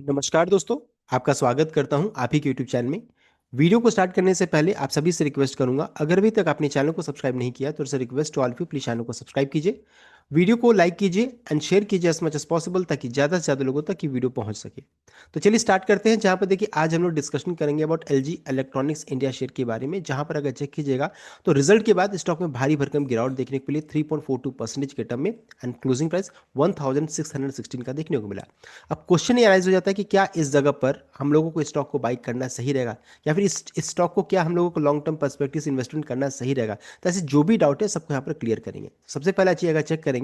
नमस्कार दोस्तों। आपका स्वागत करता हूं आप ही के यूट्यूब चैनल में। वीडियो को स्टार्ट करने से पहले आप सभी से रिक्वेस्ट करूंगा, अगर अभी तक आपने चैनल को सब्सक्राइब नहीं किया तो request to all of you, please channel को सब्सक्राइब कीजिए, वीडियो को लाइक कीजिए एंड शेयर कीजिए एज मच एज पॉसिबल, ताकि ज़्यादा से ज़्यादा लोगों तक ये वीडियो पहुंच सके। तो चलिए स्टार्ट करते हैं। जहां पर देखिए आज हम लोग डिस्कशन करेंगे about LG electronics India share के बारे में, जहां पर अगर चेक कीजिएगा तो रिजल्ट के बाद स्टॉक में भारी भरकम गिरावट देखने को मिली 3.42% के टर्म में, एंड क्लोजिंग प्राइस 1616 का देखने को मिला। अब क्वेश्चन ये राइज हो जाता है कि क्या इस जगह पर हम लोगों को स्टॉक को बाई करना सही रहेगा, या फिर इस स्टॉक को क्या हम लोगों को लॉन्ग टर्म पर्सपेक्टिव से इन्वेस्टमेंट करना सही रहेगा। तो ऐसे जो भी डाउट है सबको यहाँ पर क्लियर करेंगे। सबसे पहला चीज अगर चेक करेंगे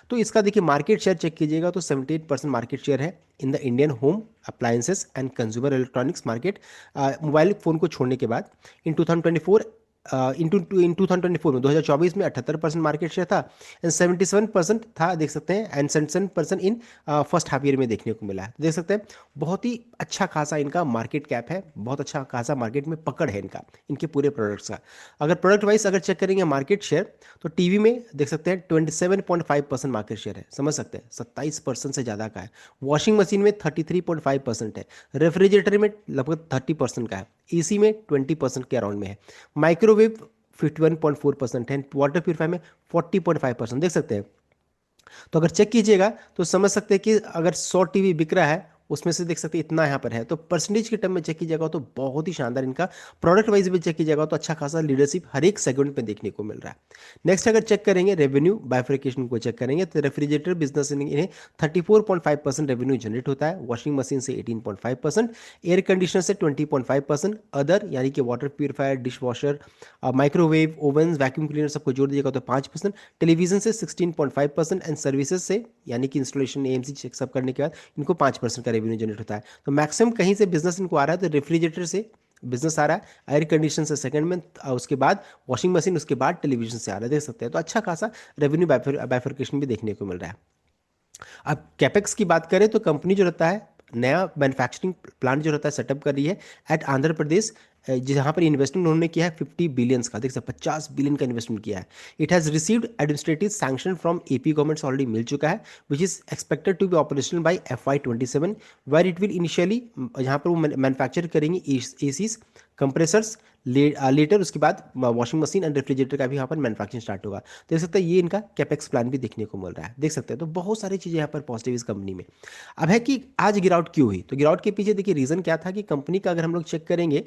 तो इसका देखिए मार्केट शेयर चेक कीजिएगा तो 78% मार्केट शेयर है in the Indian home appliances and consumer electronics market, mobile phone को छोड़ने के बाद। इन 2024 इन 2024 में 2024 में 78% मार्केट शेयर था, एंड 77% था देख सकते हैं, and 77% in first half year में देखने को मिला है। तो देख सकते हैं बहुत ही अच्छा खासा इनका मार्केट कैप है, बहुत अच्छा खासा मार्केट में पकड़ है इनका, इनके पूरे प्रोडक्ट्स का। अगर प्रोडक्ट वाइज अगर चेक करेंगे मार्केट शेयर, तो टीवी में देख सकते हैं 27.5% मार्केट शेयर है, समझ सकते हैं 27% से ज़्यादा का है। वॉशिंग मशीन में 33.5% है, रेफ्रिजरेटर में लगभग 30% का है, एसी में 20% के अराउंड में है, माइक्रोवेव 51.4% है, वाटर प्यूरिफायर में 40.5% देख सकते हैं। तो अगर चेक कीजिएगा तो समझ सकते हैं कि अगर 100 टीवी बिक रहा है उसमें से देख सकते हैं इतना यहाँ पर है, तो परसेंटेज के टर्म में चेक कीजिएगा तो बहुत ही शानदार इनका, प्रोडक्ट वाइज भी चेक कीजिएगा तो अच्छा खासा लीडरशिप हर एक सेगमेंट में देखने को मिल रहा है। नेक्स्ट अगर चेक करेंगे रेवेन्यू बाइफरिकेशन को चेक करेंगे तो रेफ्रिजरेटर बिजनेस इन्हें 34.5% रेवेन्यू जनरेट होता है, वॉशिंग मशीन से 18.5%, एयर कंडीशनर से 20.5%, अदर यानी कि water purifier, dish washer, microwave, oven, vacuum cleaner सबको जोड़ दीजिएगा तो 5%, टेलीविजन से 16.5%, एंड सर्विसेज से यानी कि इंस्टॉलेशन एएमसी चेक सब करने के बाद इनको 5% का रेवेन्यू जनरेट होता है। तो मैक्सिमम कहीं से बिजनेस इनको आ रहा है तो रेफ्रिजरेटर से बिजनेस आ रहा है, एयर कंडीशन से सेकंड में, उसके बाद वॉशिंग मशीन, उसके बाद टेलीविजन से आ रहा है, देख सकते हैं। तो अच्छा खासा रेवेन्यू बाइफरकेशन भी देखने को मिल रहा है। अब कैपेक्स की बात करें तो कंपनी जो रहता है नया मैन्युफैक्चरिंग प्लांट जो रहता है सेटअप कर रही है एट आंध्र प्रदेश, जहाँ पर इन्वेस्टमेंट उन्होंने किया है 50 बिलियंस का, देख सकते 50 बिलियन का इन्वेस्टमेंट किया है। It has received administrative sanction from AP governments already मिल चुका है, which is expected to be operational by FY 27, where it will initially, यहाँ पर वो मैन्युफैक्चर करेंगे एसीज, कंप्रेसर्स, लेटर उसके बाद वॉशिंग मशीन एंड रेफ्रिजरेटर का भी यहाँ पर मैन्युफैक्चरिंग स्टार्ट होगा। देख सकते हैं ये इनका कैपेक्स प्लान भी देखने को मिल रहा है, देख सकते हैं। तो बहुत सारी चीज़ें यहाँ पर पॉजिटिव इस कंपनी में। अब है कि आज गिरावट क्यों हुई, तो गिरावट के पीछे देखिए रीज़न क्या था कि कंपनी का अगर हम लोग चेक करेंगे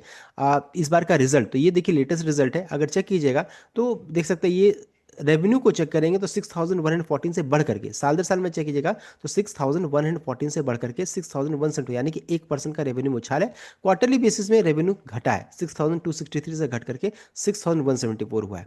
इस बार का रिजल्ट, तो ये देखिए लेटेस्ट रिजल्ट है, अगर चेक कीजिएगा तो देख सकते हैं ये रेवेन्यू को चेक करेंगे तो 6114 से बढ़ करके साल दर साल में चेक कीजिएगा तो 6114 से बढ़ करके 6100, यानी कि 1% का रेवेन्यू में उछाल है। क्वार्टरली बेसिस में रेवेन्यू घटा है, 6263 से घट करके 6174 हुआ है।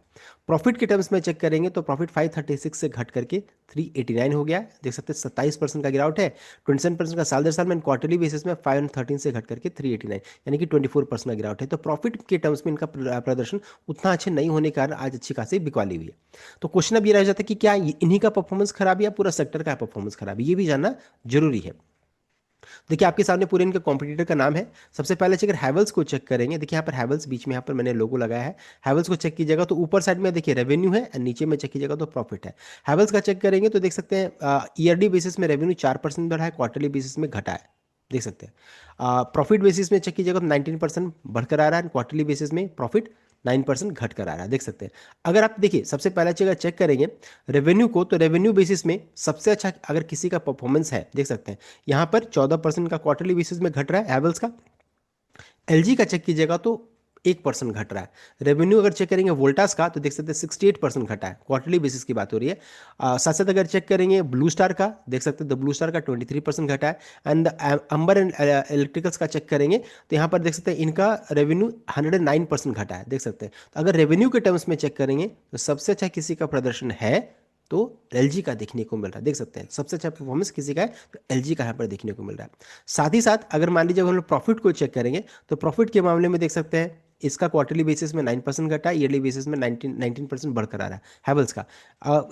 प्रॉफिट के टर्म्स में चेक करेंगे तो प्रॉफिट 536 से घट करके 389 हो गया है, देख सकते हैं 27% का गिरावट है, 27% का साल दर साल में, क्वार्टरली बेसिस में 513 से घट करके 389, यानी कि 24% का गिरावट है। तो प्रॉफिट के टर्म्स में इनका प्रदर्शन उतना अच्छे नहीं होने के कारण आज अच्छी खासी बिकवाली हुई है। तो क्वेश्चन अब ये रह जाता है कि क्या इन्हीं का परफॉर्मेंस खराब है या पूरा सेक्टर का परफॉर्मेंस खराब है, ये भी जानना जरूरी है। देखिए आपके सामने पूरे इनके कॉम्पिटिटर का नाम है। सबसे पहले अगर हैवल्स को चेक करेंगे, देखिए यहाँ पर हैवल्स बीच में यहाँ पर मैंने लोगो लगाया है, हैवल्स को चेक कीजिएगा तो ऊपर साइड में देखिए रेवेन्यू है एंड नीचे में चेक कीजिएगा तो प्रॉफिट है। हैवल्स का चेक करेंगे तो देख सकते हैं ईयरली बेसिस में रेवेन्यू 4% बढ़ा है, क्वार्टरली बेसिस में घटा है, देख सकते हैं। प्रॉफिट बेसिस में चेक कीजिएगा तो 19% बढ़कर आ रहा है, क्वार्टरली बेसिस में प्रॉफिट 9% घट कर आ रहा है, देख सकते हैं। अगर आप देखिए सबसे पहला चीज अगर चेक करेंगे रेवेन्यू को, तो रेवेन्यू बेसिस में सबसे अच्छा अगर किसी का परफॉर्मेंस है, देख सकते हैं यहाँ पर 14% का क्वार्टरली बेसिस में घट रहा है हैवेल्स का। एलजी का चेक कीजिएगा तो 1% घट रहा है। रेवेन्यू अगर चेक करेंगे वोल्टास का तो देख सकते हैं 68% घटा है, क्वार्टरली बेसिस की बात हो रही है। साथ साथ अगर चेक करेंगे ब्लू स्टार का, देख सकते हैं द ब्लू स्टार का 23% घटा है। एंड अंबर एंड इलेक्ट्रिकल्स का चेक करेंगे तो यहाँ पर देख सकते हैं इनका रेवेन्यू 109% घटा है, देख सकते हैं। तो अगर रेवेन्यू के टर्म्स में चेक करेंगे तो सबसे अच्छा किसी का प्रदर्शन है तो एलजी का देखने को मिल रहा है, देख सकते हैं सबसे अच्छा परफॉर्मेंस किसी का है तो एलजी का यहाँ पर देखने को मिल रहा है। साथ ही साथ अगर मान लीजिए हम लोग प्रॉफिट को चेक करेंगे तो प्रॉफिट के मामले में देख सकते हैं इसका क्वार्टरली बेसिस में 9% घटा है, ईयरली बेसिस में 19% बढ़कर आ रहा है हैवल्स का।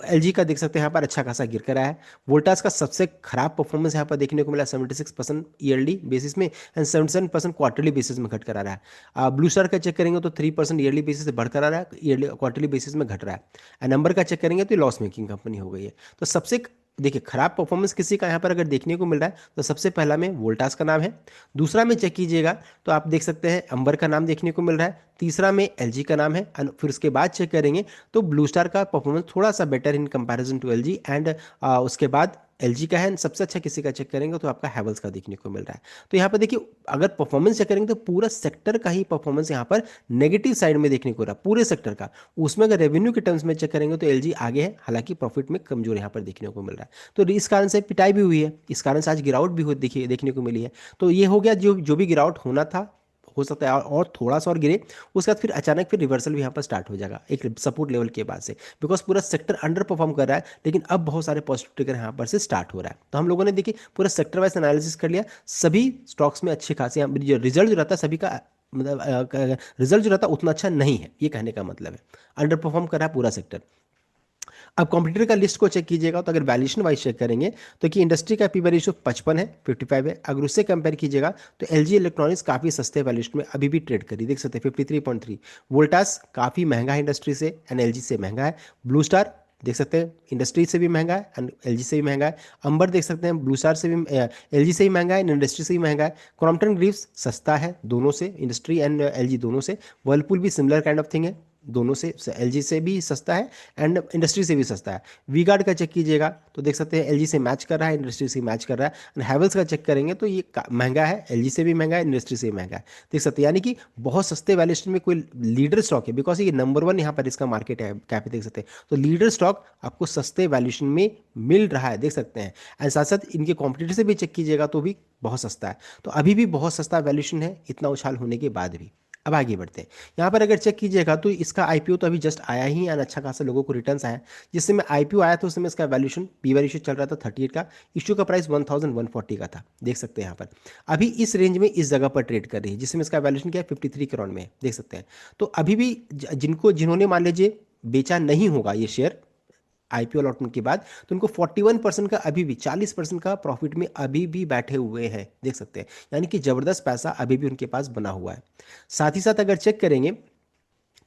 एलजी का देख सकते हैं यहाँ पर अच्छा खासा गिर कर आया है। वोल्टास का सबसे खराब परफॉर्मेंस यहाँ पर देखने को मिला 76% ईयरली बेसिस में एंड 77% क्वार्टरली बेसिस में घट कर आ रहा है। ब्लू स्टार का चेक करेंगे तो 3% ईयरली बेसिस से बढ़कर आ रहा है, ईयरली क्वार्टरली बेसिस में घट रहा है। नंबर का चेक करेंगे तो लॉस मेकिंग कंपनी हो गई है। तो सबसे देखिए खराब परफॉर्मेंस किसी का यहाँ पर अगर देखने को मिल रहा है तो सबसे पहला में वोल्टास का नाम है, दूसरा में चेक कीजिएगा तो आप देख सकते हैं अंबर का नाम देखने को मिल रहा है, तीसरा में एलजी का नाम है, एंड फिर उसके बाद चेक करेंगे तो ब्लू स्टार का परफॉर्मेंस थोड़ा सा better in comparison to LG, and उसके बाद एलजी का है, and सबसे अच्छा किसी का चेक करेंगे तो आपका हैवल्स का देखने को मिल रहा है। तो यहाँ पर देखिए अगर परफॉर्मेंस चेक करेंगे तो पूरा सेक्टर का ही परफॉर्मेंस यहाँ पर नेगेटिव साइड में देखने को रहा पूरे सेक्टर का। उसमें अगर रेवेन्यू के टर्म्स में चेक करेंगे तो एलजी आगे है, हालांकि प्रॉफिट में कमजोर यहाँ पर देखने को मिल रहा है। तो इस कारण से पिटाई भी हुई है, इस कारण से आज गिरावट भी देखिए देखने को मिली है। तो ये हो गया जो जो भी गिरावट होना था, हो सकता है और थोड़ा सा और गिरे, उसके बाद फिर अचानक फिर रिवर्सल भी यहाँ पर स्टार्ट हो जाएगा एक सपोर्ट लेवल के बाद से, बिकॉज पूरा सेक्टर अंडर परफॉर्म कर रहा है, लेकिन अब बहुत सारे पॉजिटिव ट्रिगर यहाँ पर से स्टार्ट हो रहा है। तो हम लोगों ने देखिए पूरा सेक्टर वाइज एनालिसिस कर लिया, सभी स्टॉक्स में अच्छे खासे जो रिजल्ट जो रहता है सभी का, मतलब रिजल्ट जो रहता है उतना अच्छा नहीं है, ये कहने का मतलब है अंडर परफॉर्म कर रहा है पूरा सेक्टर। अब कॉम्पिटिटर का लिस्ट को चेक कीजिएगा तो अगर वैल्यूएशन वाइज चेक करेंगे तो कि इंडस्ट्री का पीवी रेशियो 55 है, 55 है। अगर उससे कंपेयर कीजिएगा तो एलजी इलेक्ट्रॉनिक्स काफ़ी सस्ते वैल्यूएशन में अभी भी ट्रेड करी, देख सकते हैं 53.3। वोल्टास काफ़ी महंगा है इंडस्ट्री से एंड एलजी से महंगा है। ब्लू स्टार देख सकते हैं इंडस्ट्री से भी महंगा है एंड एलजी से भी महंगा है। अंबर देख सकते हैं ब्लू स्टार से भी एलजी से भी महंगा है, इंडस्ट्री से भी महंगा है। क्रॉम्पटन ग्रीव्स सस्ता है दोनों से, इंडस्ट्री एंड एलजी दोनों से। वर्लपूल भी सिमिलर काइंड ऑफ थिंग है, दोनों से एलजी से भी सस्ता है एंड इंडस्ट्री से भी सस्ता है। वी गार्ड का चेक कीजिएगा तो देख सकते हैं एलजी से मैच कर रहा है, इंडस्ट्री से मैच कर रहा है। एंड हैवल्स का चेक करेंगे तो ये महंगा है, एलजी से भी महंगा है, इंडस्ट्री से भी महंगा है, देख सकते हैं। यानी कि बहुत सस्ते वैल्यूएशन में कोई लीडर स्टॉक है, बिकॉज ये नंबर 1 यहाँ पर इसका मार्केट है कैप, देख सकते हैं। तो लीडर स्टॉक आपको सस्ते वैल्यूएशन में मिल रहा है, देख सकते हैं। एंड साथ साथ इनके कॉम्पिटिटर से भी चेक कीजिएगा तो भी बहुत सस्ता है। तो अभी भी बहुत सस्ता वैल्यूएशन है इतना उछाल होने के बाद भी। अब आगे बढ़ते हैं, यहाँ पर अगर चेक कीजिएगा तो इसका आईपीओ तो अभी जस्ट आया ही और अच्छा खासा लोगों को रिटर्न्स आया। जिस समय आईपीओ आया था उस समय इसका वैल्यूएशन पीवी रेशियो चल रहा था 38 का, इश्यू का प्राइस 1140 का था, देख सकते हैं यहाँ पर। अभी इस रेंज में इस जगह पर ट्रेड कर रही है, जिसमें इसका वैल्यूएशन क्या है 53 करोड़ में है, देख सकते हैं। तो अभी भी जिन्होंने मान लीजिए बेचा नहीं होगा ये शेयर आईपीओ अलॉटमेंट के बाद, तो उनको 41% का अभी भी 40% का प्रॉफिट में अभी भी बैठे हुए हैं, देख सकते हैं। यानी कि जबरदस्त पैसा अभी भी उनके पास बना हुआ है। साथ ही साथ अगर चेक करेंगे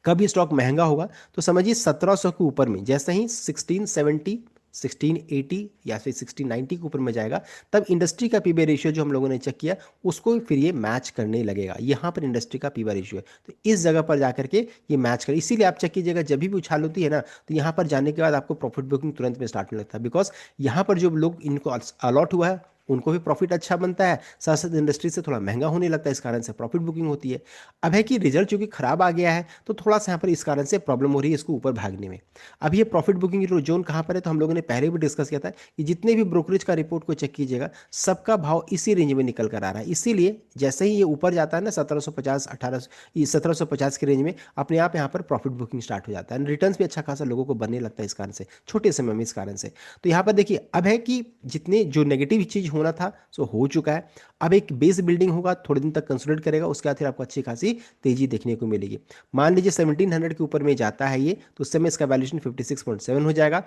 कब ये स्टॉक महंगा होगा तो समझिए 1700 के ऊपर में, जैसे ही 1670 1680 या फिर 1690 के ऊपर में जाएगा, तब इंडस्ट्री का पीवी रेशियो जो हम लोगों ने चेक किया उसको फिर ये मैच करने लगेगा। यहाँ पर इंडस्ट्री का पीवी रेशियो है, तो इस जगह पर जाकर के ये मैच करे। इसीलिए आप चेक कीजिएगा जब भी उछाल होती है ना, तो यहाँ पर जाने के बाद आपको प्रॉफिट बुकिंग तुरंत में स्टार्ट होने लगता है, बिकॉज यहाँ पर जो लोग इनको अलॉट हुआ है उनको भी प्रॉफिट अच्छा बनता है, साथ साथ इंडस्ट्री से थोड़ा महंगा होने लगता है, इस कारण से प्रॉफिट बुकिंग होती है। अब है कि रिजल्ट चूंकि खराब आ गया है तो थोड़ा सा यहाँ पर इस कारण से प्रॉब्लम हो रही है इसको ऊपर भागने में। अब ये प्रॉफिट बुकिंग जोन कहाँ पर है, तो हम लोगों ने पहले भी डिस्कस किया था कि जितने भी ब्रोकरेज का रिपोर्ट को चेक कीजिएगा सबका भाव इसी रेंज में निकल कर आ रहा है। इसीलिए जैसे ही ये ऊपर जाता है ना 1750 1800 1750 के रेंज में, अपने आप यहाँ पर प्रॉफिट बुकिंग स्टार्ट हो जाता है, रिटर्न्स भी अच्छा खासा लोगों को बनने लगता है इस कारण से, छोटे समय में इस कारण से। तो यहाँ पर देखिए अब है कि जितने जो नेगेटिव चीज होना था सो हो चुका है। अब एक बेस बिल्डिंग होगा, थोड़े दिन तक कंसोलिडेट करेगा, उसके बाद फिर आपको अच्छी खासी तेजी देखने को मिलेगी। मान लीजिए 1700 के ऊपर में जाता है ये, तो उस समय इसका वैल्यूएशन 56.7 हो जाएगा।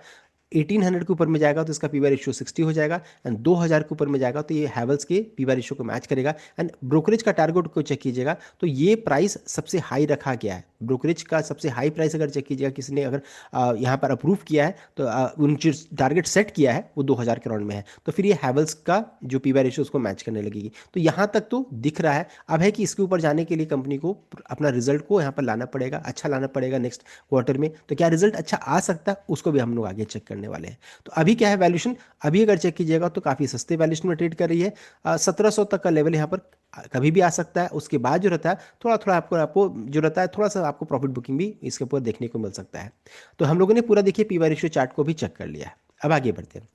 1800 के ऊपर में जाएगा तो इसका पीवी रेशियो 60 हो जाएगा, एंड 2000 के ऊपर में जाएगा तो ये हैवल्स के पीवी रेशियो को मैच करेगा। एंड ब्रोकरेज का टारगेट को चेक कीजिएगा तो ये प्राइस सबसे हाई रखा गया है, ब्रोकरेज का सबसे हाई प्राइस अगर चेक कीजिएगा किसी ने अगर यहाँ पर अप्रूव किया है तो उन जो टारगेट सेट किया है वो 2000 करोड़ में है, तो फिर ये हैवल्स का जो पीवी रेशियो उसको मैच करने लगेगी। तो यहाँ तक तो दिख रहा है। अब है कि इसके ऊपर जाने के लिए कंपनी को अपना रिजल्ट को यहाँ पर लाना पड़ेगा, अच्छा लाना पड़ेगा नेक्स्ट क्वार्टर में। तो क्या रिजल्ट अच्छा आ सकता है उसको भी हम लोग आगे चेक करने वाले हैं। तो अभी क्या है वैल्यूएशन, अभी अगर चेक कीजिएगा तो काफ़ी सस्ते वैल्यूएशन में ट्रेड कर रही है। 1700 तक का लेवल यहाँ पर कभी भी आ सकता है। उसके बाद जो रहता है थोड़ा थोड़ा आपको जो रहता है थोड़ा सा आपको प्रॉफिट बुकिंग भी इसके ऊपर देखने को मिल सकता है। तो हम लोगों ने पूरा देखिए पीवी रेशियो चार्ट को भी चेक कर लिया है। अब आगे बढ़ते हैं,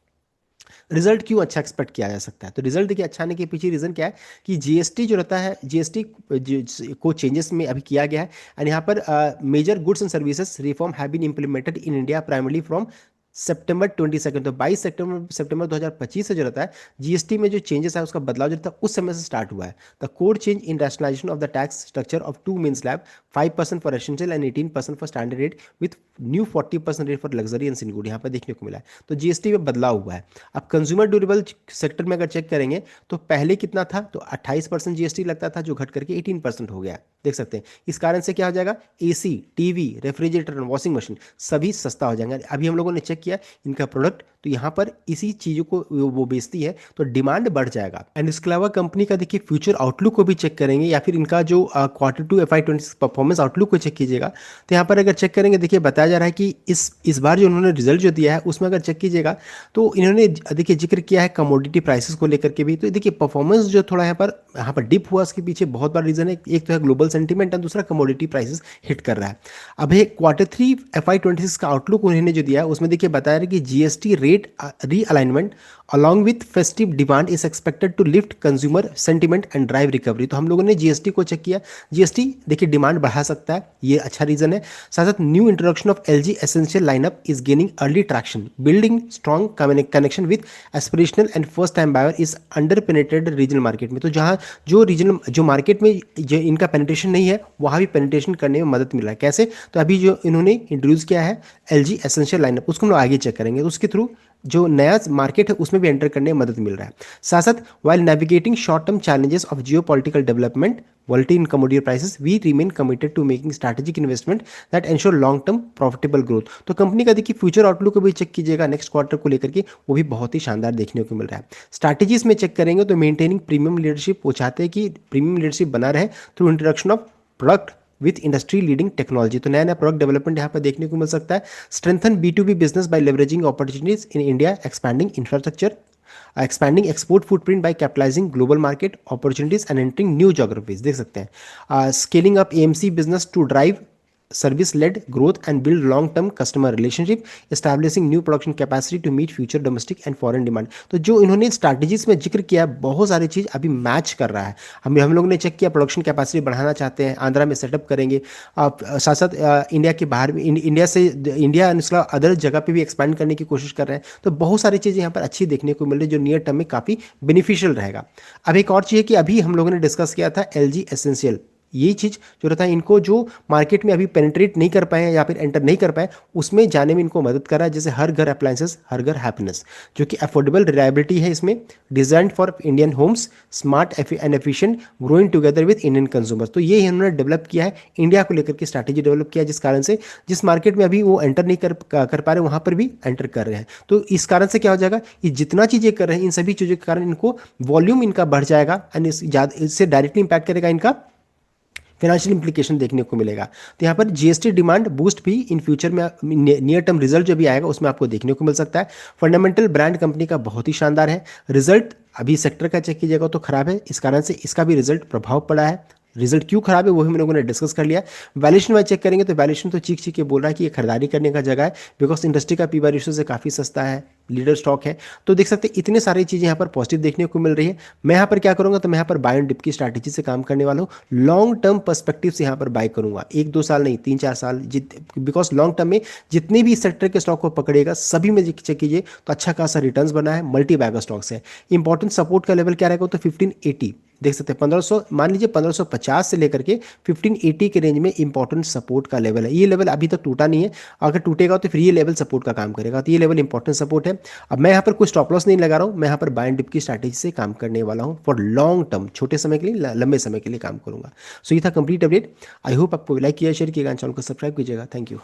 रिजल्ट क्यों अच्छा एक्सपेक्ट किया जा सकता है। तो रिजल्ट देखिए अच्छा आने के पीछे रीजन क्या है कि जीएसटी जो रहता है, जीएसटी को चेंजेस में अभी किया गया है। एंड यहाँ पर major goods and services reform have been implemented in India primarily from September 22, तो 22 सितंबर 2025 से जो रहता है जीएसटी में जो चेंजेस है उसका बदलाव जो रहता है उस समय से स्टार्ट हुआ है। The code change in rationalisation of the tax structure of two main slab, 5% for essential and 18% for standard rate with new 40% rate for luxury and sin goods, यहाँ पर देखने को मिला है। तो जीएसटी में बदलाव हुआ है। अब कंज्यूमर ड्यूरेबल सेक्टर में अगर चेक करेंगे तो पहले कितना था, तो 28% जीएसटी लगता था जो घट करके 18% हो गया, देख सकते हैं। इस कारण से क्या हो जाएगा, AC, TV, refrigerator, washing machine सभी सस्ता हो जाएंगे। अभी हम लोगों ने चेक किया इनका प्रोडक्ट, तो तो यहाँ पर इसी चीज़ों को वो बेचती है, तो डिमांड बढ़ जाएगा। एंड इसके अलावा कंपनी का देखिए फ्यूचर आउटलुक को भी चेक करेंगे, या फिर इनका जो Q2 FY26 परफॉर्मेंस आउटलुक को चेक कीजिएगा, तो यहाँ पर अगर चेक करेंगे देखिए बताया जा रहा है कि इस बार जो उन्होंने रिजल्ट जो दिया है उसमें अगर चेक कीजिएगा तो इन्होंने देखिए जिक्र किया है कमोडिटी प्राइसेस को लेकर के भी। तो देखिए परफॉर्मेंस जो थोड़ा यहाँ पर डिप हुआ, उसके पीछे बहुत बड़ा रीजन है, एक तो है ग्लोबल सेंटीमेंट और दूसरा कमोडिटी प्राइसेस हिट कर रहा है। अब ये Q3 FY26 का आउटलुक उन्होंने जो दिया है उसमें देखिए बताया कि GST rate realignment along with festive demand is expected to lift consumer sentiment and drive recovery। तो हम लोगों ने जीएसटी को चेक किया, जीएसटी देखिए डिमांड बढ़ा सकता है, ये अच्छा रीजन है। साथ साथ new introduction of LG essential lineup is gaining early traction, building strong connection with aspirational and first time buyer is under penetrated regional market में। तो जहाँ जो मार्केट में जो इनका पेनिट्रेशन नहीं है वहाँ भी पेनिट्रेशन करने में मदद मिल रहा है। कैसे? तो अभी जो इन्होंने इंट्रोड्यूस किया है एलजी एसेंशियल लाइनअप, उसको हम लोग आगे चेक करेंगे, उसके थ्रू जो नया मार्केट है उसमें भी एंटर करने में मदद मिल रहा है। साथ साथ while navigating short term challenges of geopolitical development volatility in commodity prices, we remain committed to making strategic investment that ensure long term profitable growth। तो कंपनी का देखिए फ्यूचर आउटलुक को भी चेक कीजिएगा नेक्स्ट क्वार्टर को लेकर के, वो भी बहुत ही शानदार देखने को मिल रहा है। स्ट्रैटेजीज में चेक करेंगे तो मेंटेनिंग प्रीमियम लीडरशिप, वो चाहते हैं कि प्रीमियम लीडरशिप बना रहे through introduction of product with industry leading technology. तो नया नया प्रोडक्ट डेवलपमेंट यहाँ पर देखने को मिल सकता है। Strengthen B2B business by leveraging opportunities in India, expanding infrastructure, expanding export footprint by capitalizing global market opportunities and entering new geographies। देख सकते हैं scaling up AMC business to drive service led growth and build long term customer relationship, establishing new production capacity to meet future domestic and foreign demand। तो जो इन्होंने strategies में जिक्र किया है बहुत सारी चीज़ अभी मैच कर रहा है। हम लोगों ने चेक किया प्रोडक्शन कैपेसिटी बढ़ाना चाहते हैं, आंध्रा में सेटअप करेंगे, साथ साथ इंडिया के बाहर भी, इंडिया अदर जगह पे भी एक्सपैंड करने की कोशिश कर रहे हैं। तो बहुत सारी चीज़ें यहाँ पर अच्छी देखने को मिल रही है जो नियर टर्म में काफ़ी बेनिफिशियल रहेगा। अब एक और चीज़ है कि अभी हम लोगों ने डिस्कस किया था एलजी एसेंशियल, ये चीज़ जो रहता है इनको जो मार्केट में अभी पेनिट्रेट नहीं कर पाए हैं या फिर एंटर नहीं कर पाए उसमें जाने में इनको मदद कर रहा है। जैसे हर घर अप्लायंसेस हर घर हैप्पीनेस, जो कि अफोर्डेबल रिलायबिलिटी है इसमें, design for Indian homes, smart and efficient, growing together with Indian consumers. तो ये इन्होंने डेवलप किया है, इंडिया को लेकर के स्ट्रैटेजी डेवलप किया है, जिस कारण से जिस मार्केट में अभी वो एंटर नहीं कर पा रहे वहाँ पर भी एंटर कर रहे हैं। तो इस कारण से क्या हो जाएगा, ये जितना चीज़ें कर रहे हैं इन सभी चीज़ों के कारण इनको वॉल्यूम इनका बढ़ जाएगा एंड इससे डायरेक्टली इंपैक्ट करेगा इनका फाइनेंशियल इंप्लीकेशन देखने को मिलेगा। तो यहाँ पर जीएसटी डिमांड बूस्ट भी इन फ्यूचर में नियर टर्म रिजल्ट जो भी आएगा उसमें आपको देखने को मिल सकता है। फंडामेंटल ब्रांड कंपनी का बहुत ही शानदार है। रिजल्ट अभी सेक्टर का चेक कीजिएगा तो खराब है, इस कारण से इसका भी रिजल्ट प्रभाव पड़ा है। रिजल्ट क्यों खराब है वो हम लोगों ने डिस्कस कर लिया। वैल्यूएशन वाइज चेक करेंगे तो वैल्यूएशन तो चीख के बोल रहा है कि ये खरीदारी करने का जगह है, बिकॉज इंडस्ट्री का पी/ई रेशियो से काफ़ी सस्ता है, लीडर स्टॉक है। तो देख सकते हैं इतने सारी चीज़ें यहाँ पर पॉजिटिव देखने को मिल रही है। मैं यहाँ पर क्या करूँगा, तो मैं यहाँ पर बाय एंड डिप की स्ट्रैटेजी से काम करने वाला हूँ। लॉन्ग टर्म पर्सपेक्टिव से यहाँ पर बाय करूँगा, 1-2 साल नहीं 3-4 साल, बिकॉज लॉन्ग टर्म में जितने भी इस सेक्टर के स्टॉक को पकड़ेगा सभी में चेक कीजिए तो अच्छा खासा रिटर्न्स बना है, मल्टी बैगर स्टॉक्स है। इंपॉर्टेंट सपोर्ट का लेवल क्या रहेगा, तो 1580 देख सकते हैं, 1500 मान लीजिए 1550 से लेकर के 1580 के रेंज में इंपॉर्टेंट सपोर्ट का लेवल है। ये लेवल अभी तक टूटा नहीं है, अगर टूटेगा तो फिर ये लेवल सपोर्ट का काम करेगा। तो ये लेवल इंपॉर्टेंट सपोर्ट है। अब मैं यहाँ पर कोई स्टॉप लॉस नहीं लगा रहा हूँ, मैं यहाँ पर बाय एंड डिप की स्ट्रैटेजी से काम करने वाला हूँ फॉर लॉन्ग टर्म, छोटे समय के लिए लंबे समय के लिए काम करूंगा। सो ये था कंप्लीट अपडेट। आई होप आपको लाइक किया, शेयर किएगा, चैनल को सब्सक्राइब कीजिएगा। Thank you.